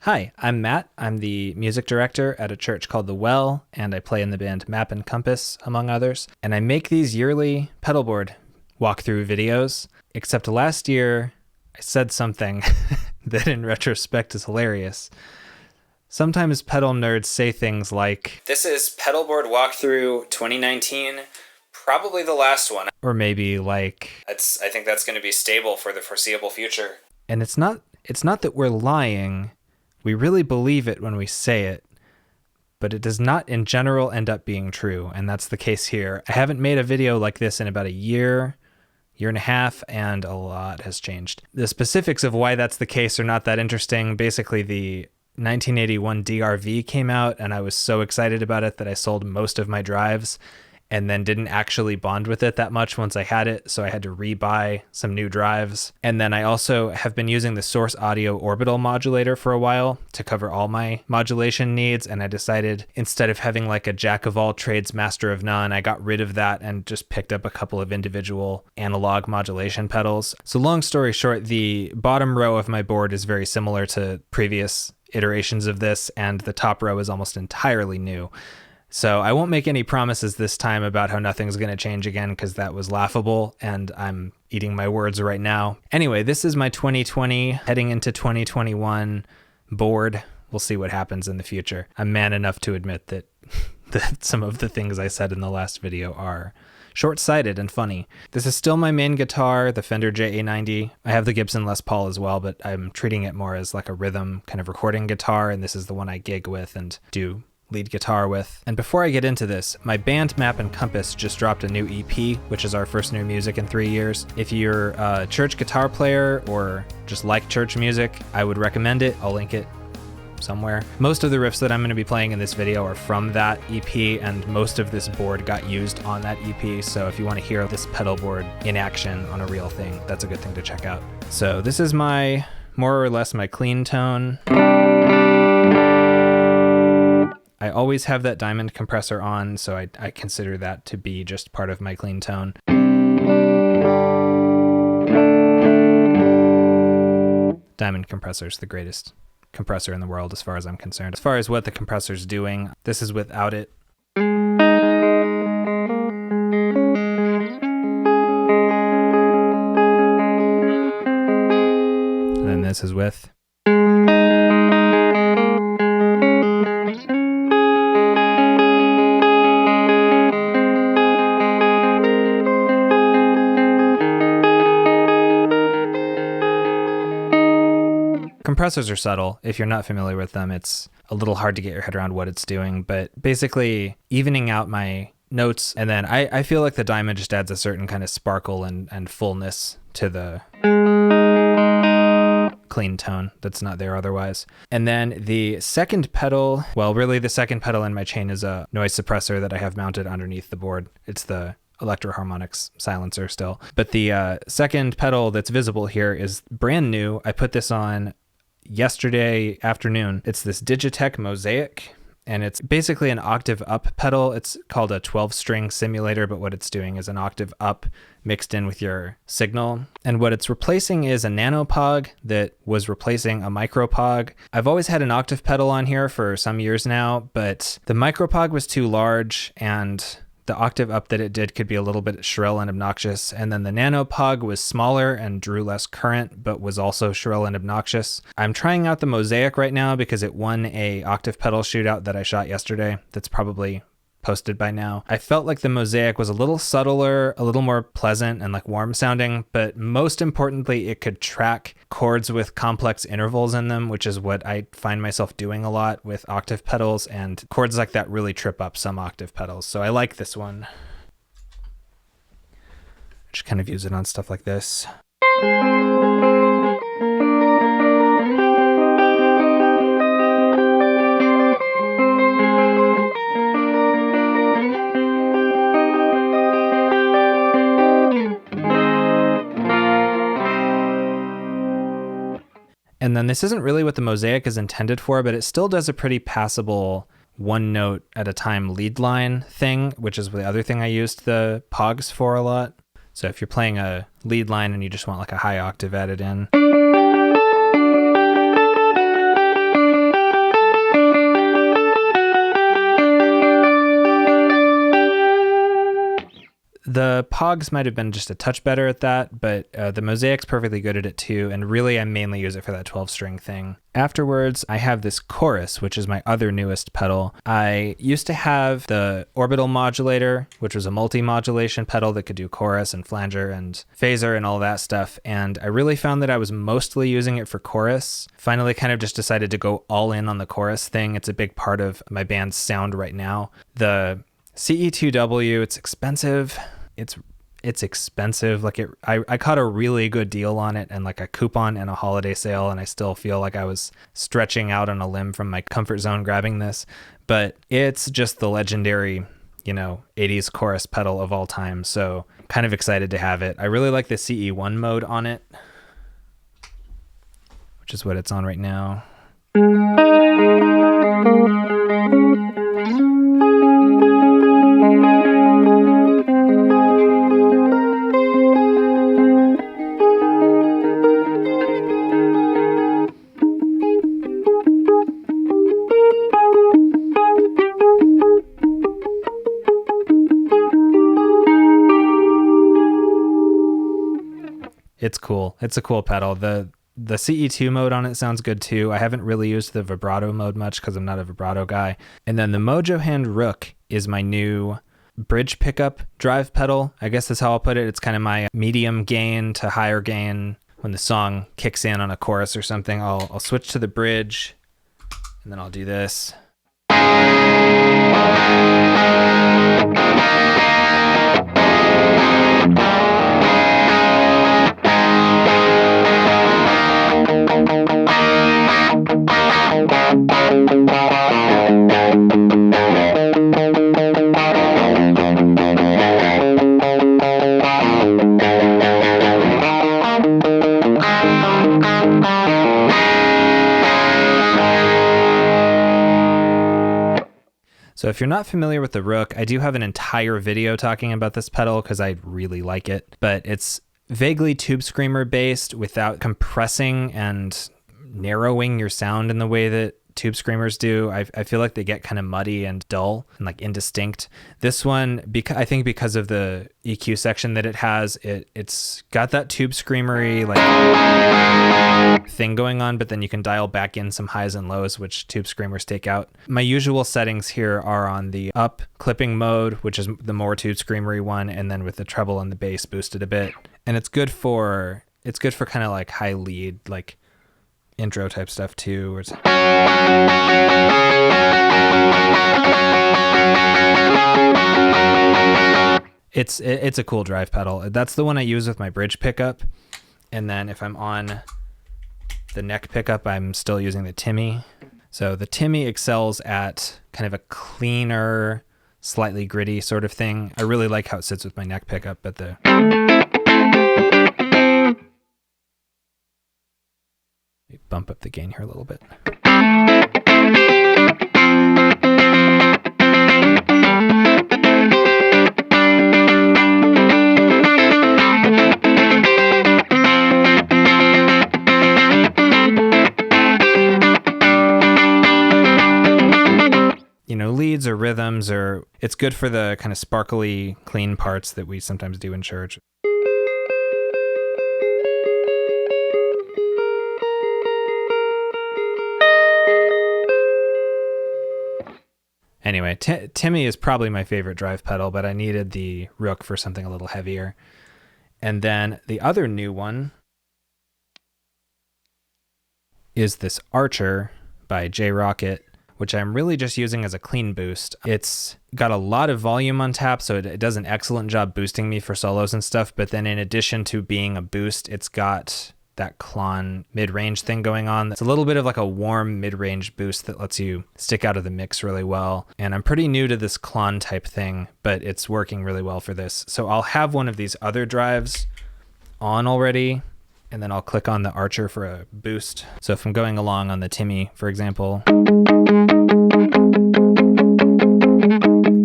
Hi, I'm Matt. I'm the music director at a church called The Well, and I play in the band Map and Compass, among others. And I make these yearly pedalboard walkthrough videos, except last year I said something that in retrospect is hilarious. Sometimes pedal nerds say things like, "This is Pedalboard Walkthrough 2019, probably the last one." Or maybe like, I think that's going to be stable for the foreseeable future. And it's not that we're lying. We really believe it when we say it, but it does not in general end up being true, and that's the case here. I haven't made a video like this in about a year and a half, and a lot has changed. The specifics of why that's the case are not that interesting. Basically, the 1981 DRV came out, and I was so excited about it that I sold most of my drives and then didn't actually bond with it that much once I had it, so I had to rebuy some new drives. And then I also have been using the Source Audio Orbital modulator for a while to cover all my modulation needs, and I decided instead of having like a jack of all trades, master of none, I got rid of that and just picked up a couple of individual analog modulation pedals. So long story short, the bottom row of my board is very similar to previous iterations of this, and the top row is almost entirely new. So I won't make any promises this time about how nothing's going to change again, because that was laughable, and I'm eating my words right now. Anyway, this is my 2020 heading into 2021 board. We'll see what happens in the future. I'm man enough to admit that some of the things I said in the last video are short-sighted and funny. This is still my main guitar, the Fender JA90. I have the Gibson Les Paul as well, but I'm treating it more as like a rhythm kind of recording guitar, and this is the one I gig with and do lead guitar with. And before I get into this, my band Map and Compass just dropped a new EP, which is our first new music in 3 years. If you're a church guitar player or just like church music, I would recommend it. I'll link it somewhere. Most of the riffs that I'm going to be playing in this video are from that EP, and most of this board got used on that EP, so if you want to hear this pedal board in action on a real thing, that's a good thing to check out. So this is more or less my clean tone. I always have that diamond compressor on, so I consider that to be just part of my clean tone. Diamond compressor's the greatest compressor in the world as far as I'm concerned. As far as what the compressor's doing, this is without it. And then this is with. Compressors are subtle. If you're not familiar with them, it's a little hard to get your head around what it's doing, but basically evening out my notes, and then I feel like the diamond just adds a certain kind of sparkle and fullness to the clean tone that's not there otherwise. And then the second pedal, well, really the second pedal in my chain is a noise suppressor that I have mounted underneath the board. It's the Electro-Harmonix silencer still. But the second pedal that's visible here is brand new. I put this on yesterday afternoon. It's this Digitech Mosaic, and it's basically an octave up pedal. It's called a 12-string simulator, but what it's doing is an octave up mixed in with your signal. And what it's replacing is a nanopog that was replacing a micropog. I've always had an octave pedal on here for some years now, but the micropog was too large, and the octave up that it did could be a little bit shrill and obnoxious. And then the nanopog was smaller and drew less current, but was also shrill and obnoxious. I'm trying out the Mosaic right now because it won a octave pedal shootout that I shot yesterday. That's probably posted by now. I felt like the Mosaic was a little subtler, a little more pleasant and like warm sounding, but most importantly, it could track chords with complex intervals in them, which is what I find myself doing a lot with octave pedals, and chords like that really trip up some octave pedals. So I like this one. Just kind of use it on stuff like this. And then this isn't really what the Mosaic is intended for, but it still does a pretty passable one note at a time lead line thing, which is the other thing I used the pogs for a lot. So if you're playing a lead line and you just want like a high octave added in, Cogs might have been just a touch better at that, but the Mosaic's perfectly good at it too, and really I mainly use it for that 12-string thing. Afterwards, I have this Chorus, which is my other newest pedal. I used to have the Orbital Modulator, which was a multi-modulation pedal that could do chorus and flanger and phaser and all that stuff, and I really found that I was mostly using it for chorus. Finally kind of just decided to go all in on the chorus thing. It's a big part of my band's sound right now. The CE2W, it's expensive. It's expensive. Like I caught a really good deal on it and like a coupon and a holiday sale, and I still feel like I was stretching out on a limb from my comfort zone grabbing this, but it's just the legendary, 80s chorus pedal of all time. So kind of excited to have it. I really like the CE1 mode on it, which is what it's on right now. It's cool. It's a cool pedal. The CE2 mode on it sounds good too. I haven't really used the vibrato mode much because I'm not a vibrato guy. And then the Mojo Hand Rook is my new bridge pickup drive pedal. I guess that's how I'll put it. It's kind of my medium gain to higher gain. When the song kicks in on a chorus or something, I'll switch to the bridge and then I'll do this. So if you're not familiar with the Rook, I do have an entire video talking about this pedal because I really like it, but it's vaguely tube screamer based without compressing and narrowing your sound in the way that tube screamers do. I feel like they get kind of muddy and dull and like indistinct. This one, I think because of the EQ section that it has, it's got that tube screamery like thing going on, but then you can dial back in some highs and lows, which tube screamers take out. My usual settings here are on the up clipping mode, which is the more tube screamery one, and then with the treble and the bass boosted a bit. And it's good for kind of like high lead, like intro type stuff too. It's a cool drive pedal. That's the one I use with my bridge pickup. And then if I'm on the neck pickup, I'm still using the Timmy. So the Timmy excels at kind of a cleaner, slightly gritty sort of thing. I really like how it sits with my neck pickup, but bump up the gain here a little bit. Leads or rhythms, or it's good for the kind of sparkly, clean parts that we sometimes do in church. Anyway, Timmy is probably my favorite drive pedal, but I needed the Rook for something a little heavier. And then the other new one is this Archer by Rockett, which I'm really just using as a clean boost. It's got a lot of volume on tap, so it does an excellent job boosting me for solos and stuff. But then in addition to being a boost, it's got that clon mid-range thing going on. It's a little bit of like a warm mid-range boost that lets you stick out of the mix really well. And I'm pretty new to this clon type thing, but it's working really well for this. So I'll have one of these other drives on already, and then I'll click on the Archer for a boost. So if I'm going along on the Timmy, for example,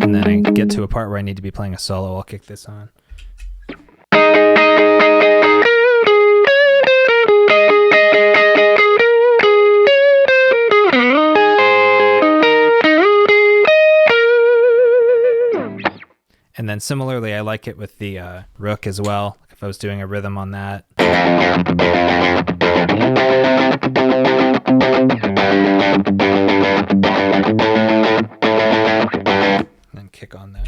and then I get to a part where I need to be playing a solo, I'll kick this on. And And then similarly, I like it with the Rook as well, if I was doing a rhythm on that. And then kick on there.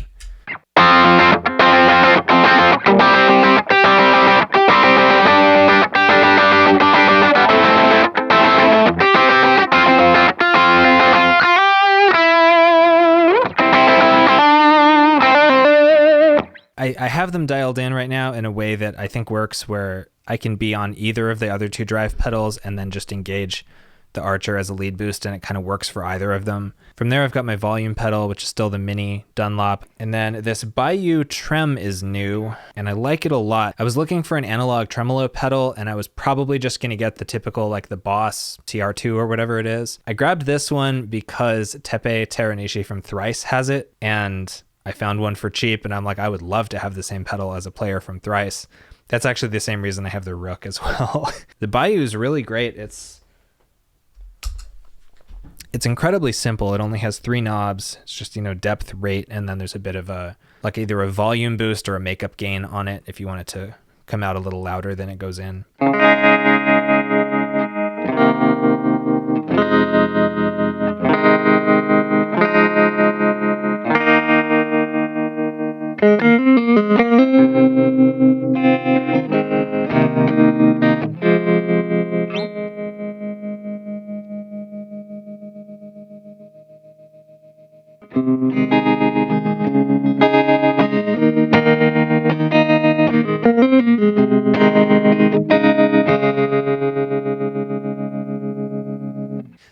I have them dialed in right now in a way that I think works, where I can be on either of the other two drive pedals and then just engage the Archer as a lead boost, and it kind of works for either of them. From there, I've got my volume pedal, which is still the mini Dunlop. And then this Bayou Trem is new, and I like it a lot. I was looking for an analog tremolo pedal, and I was probably just going to get the typical, like the Boss TR2 or whatever it is. I grabbed this one because Tepe Teranishi from Thrice has it, and I found one for cheap, and I'm like, I would love to have the same pedal as a player from Thrice. That's actually the same reason I have the Rook as well. The Bayou is really great. It's incredibly simple. It only has 3 knobs. It's just, depth, rate, and then there's a bit of a, like either a volume boost or a makeup gain on it if you want it to come out a little louder than it goes in.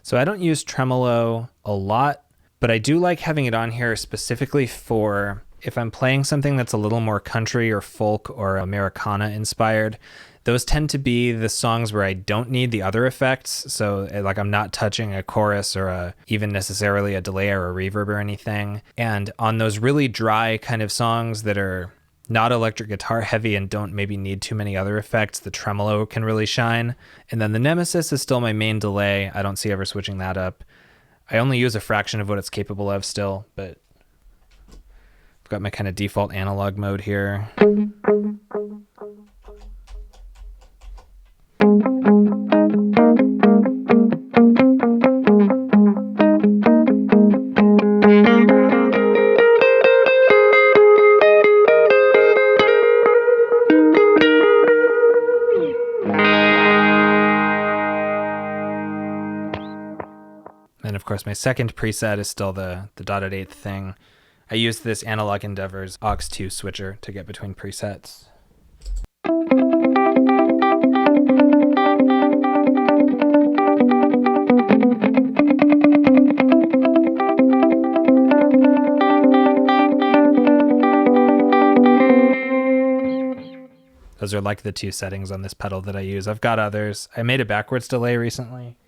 So I don't use tremolo a lot, but I do like having it on here specifically for if I'm playing something that's a little more country or folk or Americana inspired. Those tend to be the songs where I don't need the other effects. So like I'm not touching a chorus or even necessarily a delay or a reverb or anything. And on those really dry kind of songs that are not electric guitar heavy and don't maybe need too many other effects, the tremolo can really shine. And then the Nemesis is still my main delay. I don't see ever switching that up. I only use a fraction of what it's capable of still, but I've got my kind of default analog mode here. And of course, my second preset is still the dotted eighth thing. I use this Analog Endeavors aux2 switcher to get between presets. Those are like the 2 settings on this pedal that I use. I've got others. I made a backwards delay recently.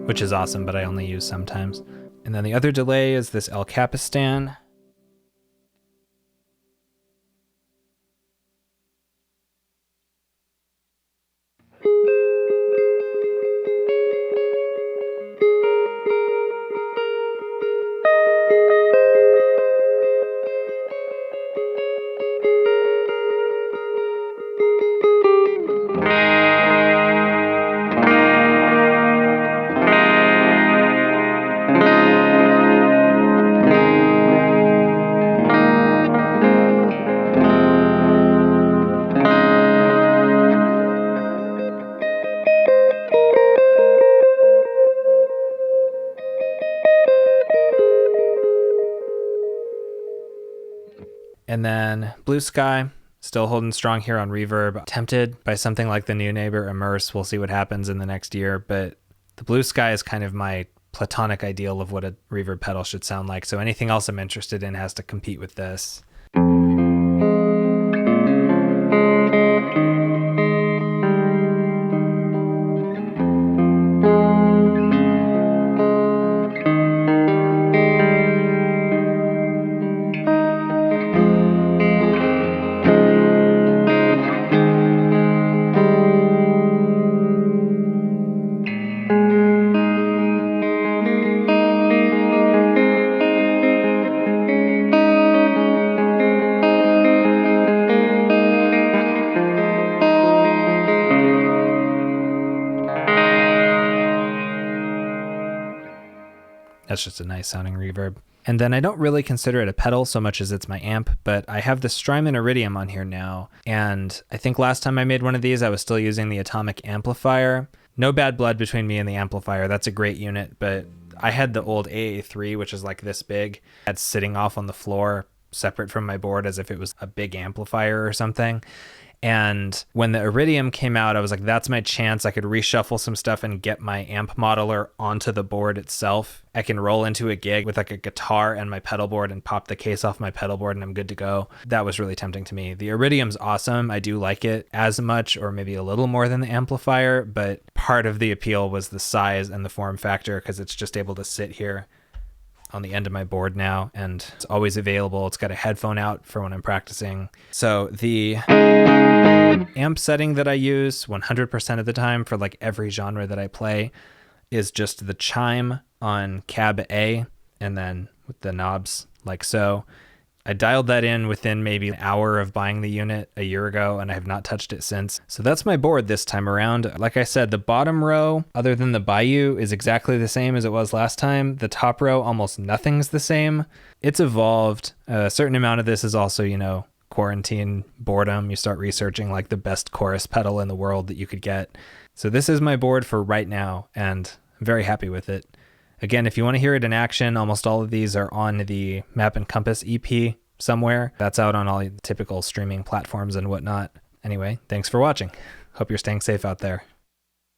Which is awesome, but I only use sometimes. And then the other delay is this El Capistan. And then blueSky, still holding strong here on reverb. Tempted by something like the new neighbor Immerse. We'll see what happens in the next year, but the blueSky is kind of my platonic ideal of what a reverb pedal should sound like. So anything else I'm interested in has to compete with this. That's just a nice sounding reverb. And then I don't really consider it a pedal so much as it's my amp, but I have the Strymon Iridium on here now. And I think last time I made one of these, I was still using the atomic amplifier. No bad blood between me and the amplifier. That's a great unit, but I had the old AA3, which is like this big. That's sitting off on the floor, separate from my board as if it was a big amplifier or something. And when the Iridium came out, I was like, that's my chance. I could reshuffle some stuff and get my amp modeler onto the board itself. I can roll into a gig with like a guitar and my pedal board and pop the case off my pedal board and I'm good to go. That was really tempting to me. The Iridium's awesome. I do like it as much or maybe a little more than the amplifier, but part of the appeal was the size and the form factor because it's just able to sit here on the end of my board now, and it's always available. It's got a headphone out for when I'm practicing. So the amp setting that I use 100% of the time for like every genre that I play is just the chime on cab A, and then with the knobs like so. I dialed that in within maybe an hour of buying the unit a year ago, and I have not touched it since. So that's my board this time around. Like I said, the bottom row, other than the Bayou, is exactly the same as it was last time. The top row, almost nothing's the same. It's evolved. A certain amount of this is also, you know, quarantine boredom. You start researching like the best chorus pedal in the world that you could get. So this is my board for right now, and I'm very happy with it. Again, if you want to hear it in action, almost all of these are on the Map and Compass EP somewhere. That's out on all the typical streaming platforms and whatnot. Anyway, thanks for watching. Hope you're staying safe out there.